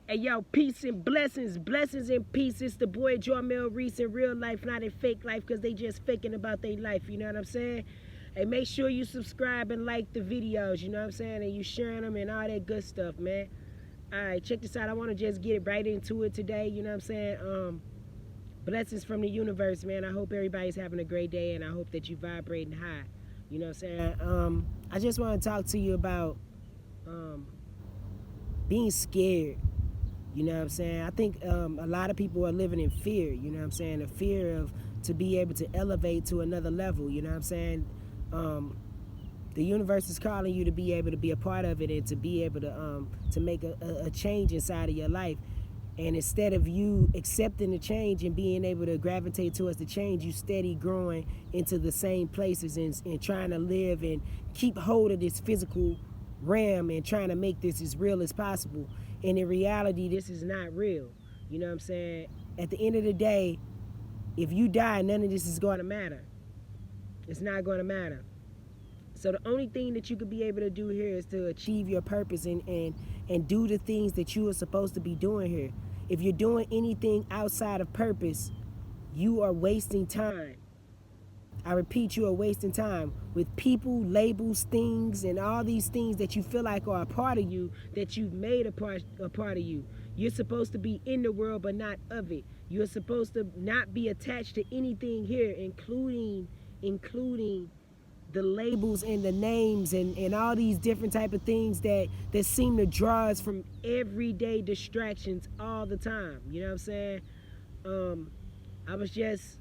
Hey, yo, peace and blessings, blessings and peace. It's the boy Jarmel, Reece, in real life, not in fake life, because they just faking about their life, you know what I'm saying? Hey, make sure you subscribe and like the videos, you know what I'm saying? And you sharing them and all that good stuff, man. All right, check this out. I want to just get right into it today, you know what I'm saying? Blessings from the universe, man. I hope everybody's having a great day, and I hope that you vibrating high, you know what I'm saying? I just want to talk to you about um, being scared. You know what I'm saying? I think a lot of people are living in fear, you know what I'm saying? The fear of to be able to elevate to another level, you know what I'm saying? Um, the universe is calling you to be able to be a part of it and to be able to make a change inside of your life. And instead of you accepting the change and being able to gravitate towards the change, you steady growing into the same places and trying to live and keep hold of this physical realm and trying to make this as real as possible. And in reality, this is not real. You know what I'm saying? At the end of the day, if you die, none of this is going to matter. It's not going to matter. So the only thing that you could be able to do here is to achieve your purpose and do the things that you are supposed to be doing here. If you're doing anything outside of purpose, you are wasting time. I repeat, you are wasting time with people, labels, things, and all these things that you feel like are a part of you, that you've made a part of you. You're supposed to be in the world, but not of it. You're supposed to not be attached to anything here, including the labels and the names and all these different type of things that seem to draw us from everyday distractions all the time. You know what I'm saying? I was just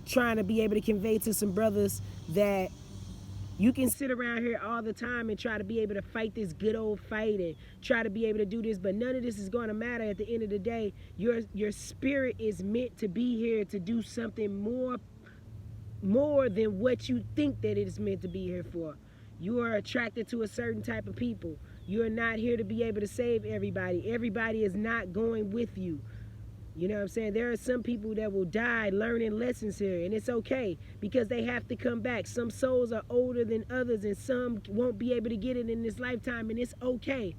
trying to be able to convey to some brothers that you can sit around here all the time and try to be able to fight this good old fight and try to be able to do this, but none of this is going to matter at the end of the day. Your spirit is meant to be here to do something more than what you think that it is meant to be here for. You are attracted to a certain type of people. You are not here to be able to save everybody. Everybody is not going with you. You know what I'm saying? There are some people that will die learning lessons here, and it's okay because they have to come back. Some souls are older than others, and some won't be able to get it in this lifetime, and it's okay.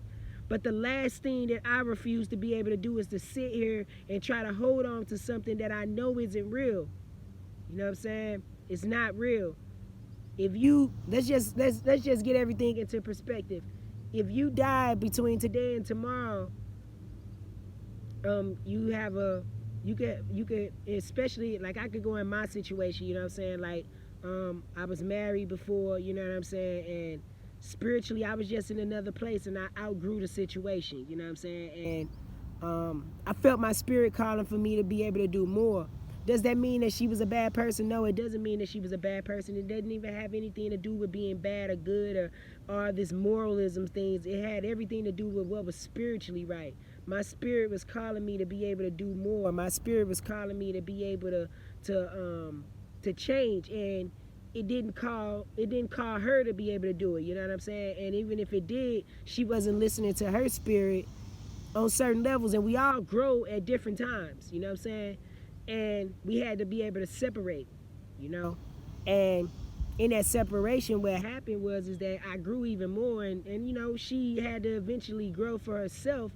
But the last thing that I refuse to be able to do is to sit here and try to hold on to something that I know isn't real. You know what I'm saying? It's not real. If you let's just get everything into perspective. If you die between today and tomorrow, you have a you could especially like I could go in my situation, you know what I'm saying? Like I was married before, you know what I'm saying? And spiritually I was just in another place and I outgrew the situation, you know what I'm saying? And I felt my spirit calling for me to be able to do more. Does that mean that she was a bad person? No, it doesn't mean that she was a bad person. It doesn't even have anything to do with being bad or good or this moralism things. It had everything to do with what was spiritually right. My spirit was calling me to be able to do more. My spirit was calling me to be able to change, and it didn't call her to be able to do it. You know what I'm saying? And even if it did, she wasn't listening to her spirit on certain levels, and we all grow at different times. You know what I'm saying? And we had to be able to separate, you know. And in that separation, what happened was is that I grew even more, and you know, she had to eventually grow for herself,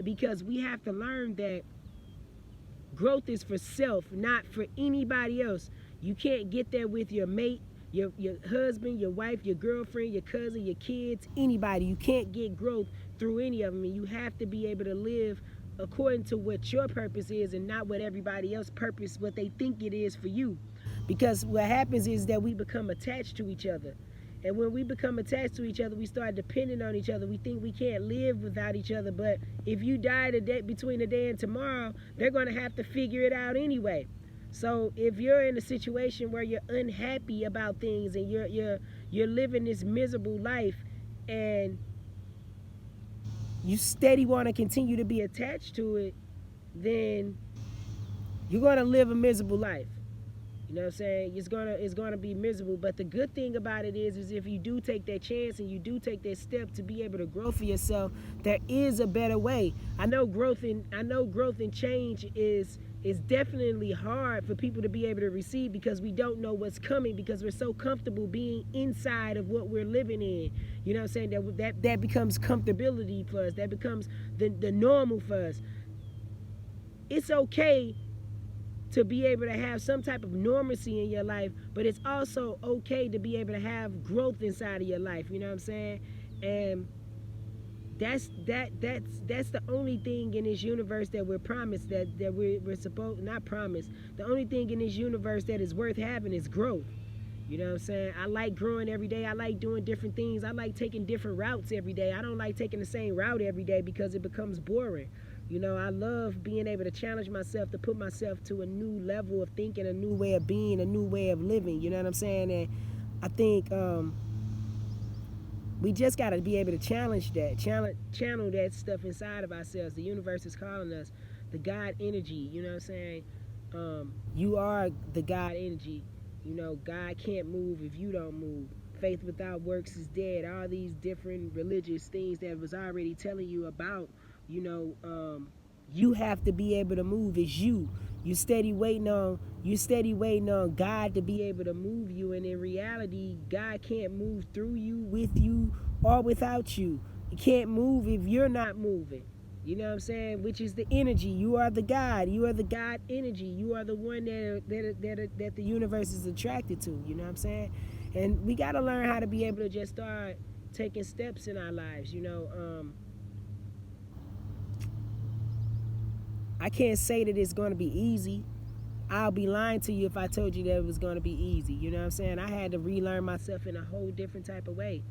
because we have to learn that growth is for self, not for anybody else. You can't get there with your mate, your husband, your wife, your girlfriend, your cousin, your kids, anybody. You can't get growth through any of them. And you have to be able to live according to what your purpose is and not what everybody else's purpose, what they think it is for you. Because what happens is that we become attached to each other. And when we become attached to each other, we start depending on each other. We think we can't live without each other. But if you die today, between today and tomorrow, they're going to have to figure it out anyway. So if you're in a situation where you're unhappy about things and you're living this miserable life, and you steady want to continue to be attached to it, then you're going to live a miserable life. You know what I'm saying? It's gonna be miserable. But the good thing about it is if you do take that chance and you do take that step to be able to grow for yourself, there is a better way. I know growth and change is definitely hard for people to be able to receive because we don't know what's coming because we're so comfortable being inside of what we're living in. You know what I'm saying? That becomes comfortability for us. That becomes the normal for us. It's okay to be able to have some type of normalcy in your life, but it's also okay to be able to have growth inside of your life. You know what I'm saying? And that's the only thing in this universe that we're promised that we're supposed not promised. The only thing in this universe that is worth having is growth. You know what I'm saying? I like growing every day. I like doing different things. I like taking different routes every day. I don't like taking the same route every day because it becomes boring. You know, I love being able to challenge myself, to put myself to a new level of thinking, a new way of being, a new way of living. You know what I'm saying? And I think we just got to be able to challenge that, channel that stuff inside of ourselves. The universe is calling us the God energy. You know what I'm saying? You are the God energy. You know, God can't move if you don't move. Faith without works is dead. All these different religious things that was already telling you about, you know, you have to be able to move. It's you. You steady waiting on God to be able to move you, and in reality, God can't move through you, with you, or without you. He can't move if you're not moving. You know what I'm saying? Which is the energy. You are the God. You are the God energy. You are the one that the universe is attracted to. You know what I'm saying? And we got to learn how to be able to just start taking steps in our lives. You know, I can't say that it's going to be easy. I'll be lying to you if I told you that it was going to be easy. You know what I'm saying? I had to relearn myself in a whole different type of way.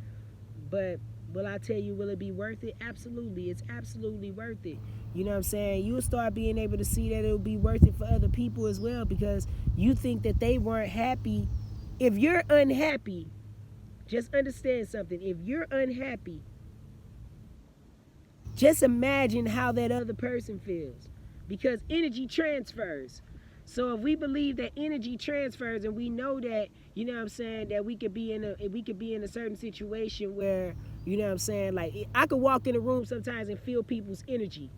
But will I tell you, will it be worth it? Absolutely. It's absolutely worth it. You know what I'm saying? You'll start being able to see that it'll be worth it for other people as well because you think that they weren't happy. If you're unhappy, just understand something. If you're unhappy, just imagine how that other person feels because energy transfers. So if we believe that energy transfers and we know that, you know what I'm saying, that we could be in a certain situation where, you know what I'm saying, like I could walk in a room sometimes and feel people's energy.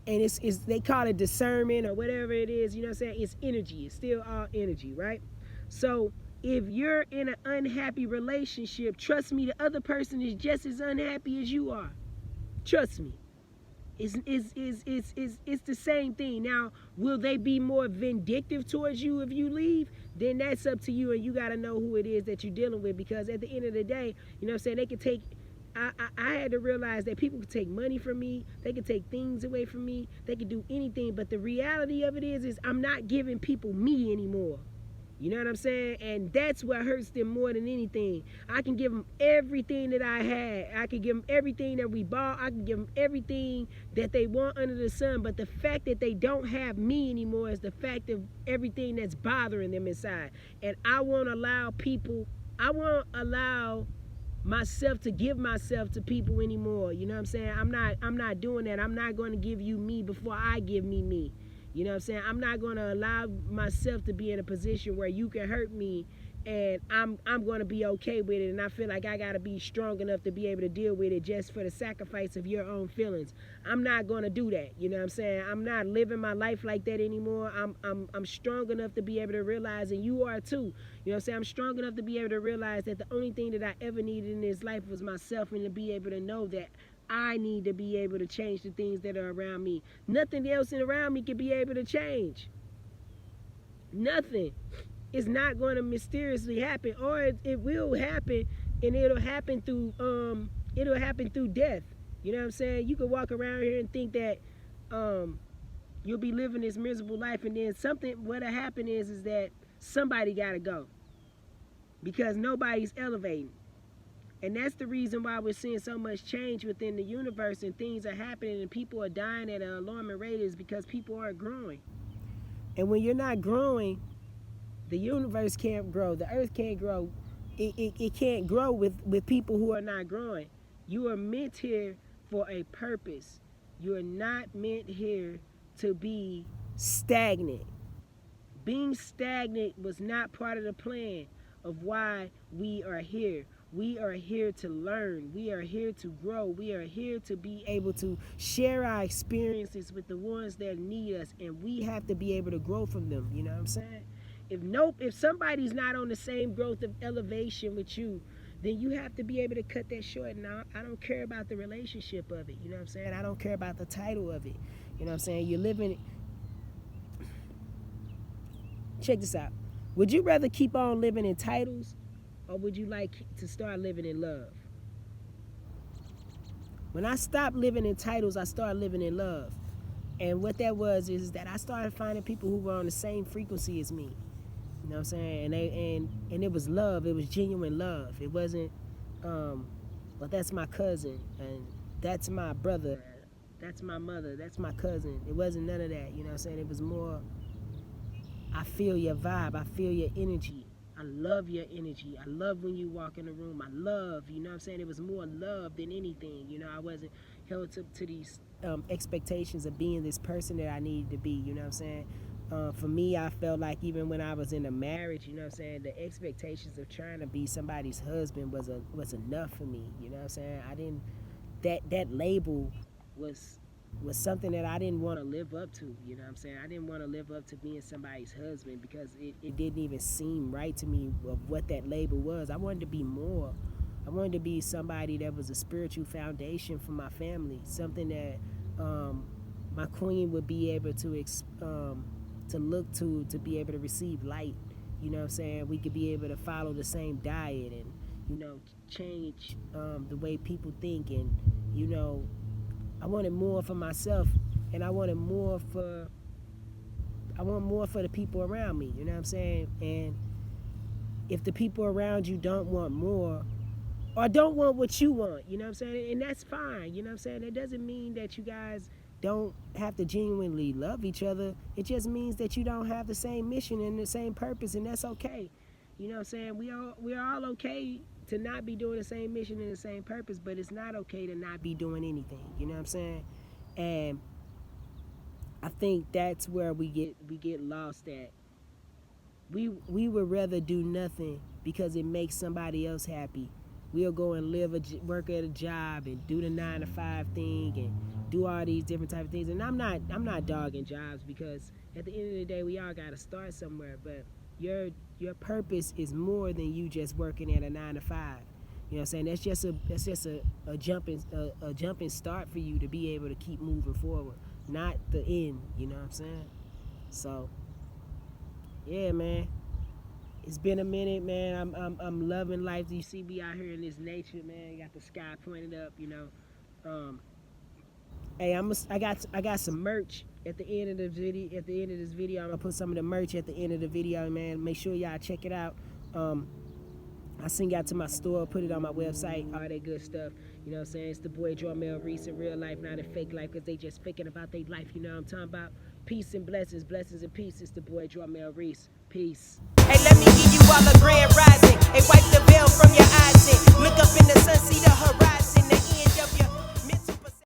And it's they call it discernment or whatever it is, you know what I'm saying? It's energy. It's still all energy, right? So if you're in an unhappy relationship, trust me, the other person is just as unhappy as you are. Trust me. It's the same thing. Now, will they be more vindictive towards you if you leave? Then that's up to you, and you got to know who it is that you're dealing with because at the end of the day, you know what I'm saying, they can take. I had to realize that people could take money from me, they could take things away from me, they could do anything, but the reality of it is I'm not giving people me anymore. You know what I'm saying? And that's what hurts them more than anything. I can give them everything that I had. I can give them everything that we bought. I can give them everything that they want under the sun. But the fact that they don't have me anymore is the fact of everything that's bothering them inside. And I won't allow myself to give myself to people anymore. You know what I'm saying? I'm not doing that. I'm not going to give you me before I give me. You know what I'm saying? I'm not going to allow myself to be in a position where you can hurt me and I'm going to be okay with it, and I feel like I got to be strong enough to be able to deal with it just for the sacrifice of your own feelings. I'm not going to do that. You know what I'm saying? I'm not living my life like that anymore. I'm strong enough to be able to realize, and you are too. You know what I'm saying? I'm strong enough to be able to realize that the only thing that I ever needed in this life was myself, and to be able to know that I need to be able to change the things that are around me. Nothing else around me can be able to change. Nothing. It's not going to mysteriously happen, or it will happen, and it'll happen through death. You know what I'm saying? You could walk around here and think that you'll be living this miserable life, and then what'll happen is that somebody got to go because nobody's elevating. And that's the reason why we're seeing so much change within the universe and things are happening and people are dying at an alarming rate is because people aren't growing. And when you're not growing, the universe can't grow. The earth can't grow. It can't grow with people who are not growing. You are meant here for a purpose. You are not meant here to be stagnant. Being stagnant was not part of the plan of why we are here. We are here to learn. We are here to grow. We are here to be able to share our experiences with the ones that need us, and we have to be able to grow from them. You know what I'm saying? If somebody's not on the same growth of elevation with you, then you have to be able to cut that short. Now, I don't care about the relationship of it. You know what I'm saying? I don't care about the title of it. You know what I'm saying? You're living. Check this out. Would you rather keep on living in titles, or would you like to start living in love? When I stopped living in titles, I started living in love. And what that was is that I started finding people who were on the same frequency as me. You know what I'm saying? And it was love. It was genuine love. It wasn't, well, that's my cousin, and that's my brother, that's my mother, that's my cousin. It wasn't none of that. You know what I'm saying? It was more, I feel your vibe. I feel your energy. I love your energy. I love when you walk in the room. I love, you know what I'm saying? It was more love than anything. You know, I wasn't held to these expectations of being this person that I needed to be. You know what I'm saying? For me, I felt like even when I was in a marriage, you know what I'm saying, the expectations of trying to be somebody's husband was enough for me. You know what I'm saying? I didn't, that label was something that I didn't want to live up to. You know what I'm saying? I didn't want to live up to being somebody's husband because it didn't even seem right to me of what that label was. I wanted to be more. I wanted to be somebody that was a spiritual foundation for my family, something that my queen would be able to look to be able to receive light. You know what I'm saying? We could be able to follow the same diet and, you know, change the way people think. And, you know, I wanted more for myself, and I want more for the people around me. You know what I'm saying? And if the people around you don't want more, or don't want what you want, you know what I'm saying? And that's fine. You know what I'm saying? It doesn't mean that you guys don't have to genuinely love each other. It just means that you don't have the same mission and the same purpose, and that's okay. You know what I'm saying? We're all okay to not be doing the same mission and the same purpose, but it's not okay to not be doing anything. You know what I'm saying? And I think that's where we get lost at. We would rather do nothing because it makes somebody else happy. We'll go and work at a job and do the 9-to-5 thing and do all these different type of things. And I'm not dogging jobs, because at the end of the day, we all got to start somewhere. But your purpose is more than you just working at a 9-to-5. You know what I'm saying? That's just a jumping start for you to be able to keep moving forward, not the end. You know what I'm saying? So yeah, man. It's been a minute, man. I'm loving life. You see me out here in this nature, man. You got the sky pointed up, you know. Hey, I got some merch at the end of the video. At the end of this video, I'm gonna put some of the merch at the end of the video, man. Make sure y'all check it out. I send y'all to my store, put it on my website, all that good stuff. You know what I'm saying? It's the boy Jarmel, Reece, in real life, not in fake life, because they just faking about their life. You know what I'm talking about? Peace and blessings, blessings and peace. It's the boy Jarmel, Reece. Peace. Hey, let me give you all a grand rise.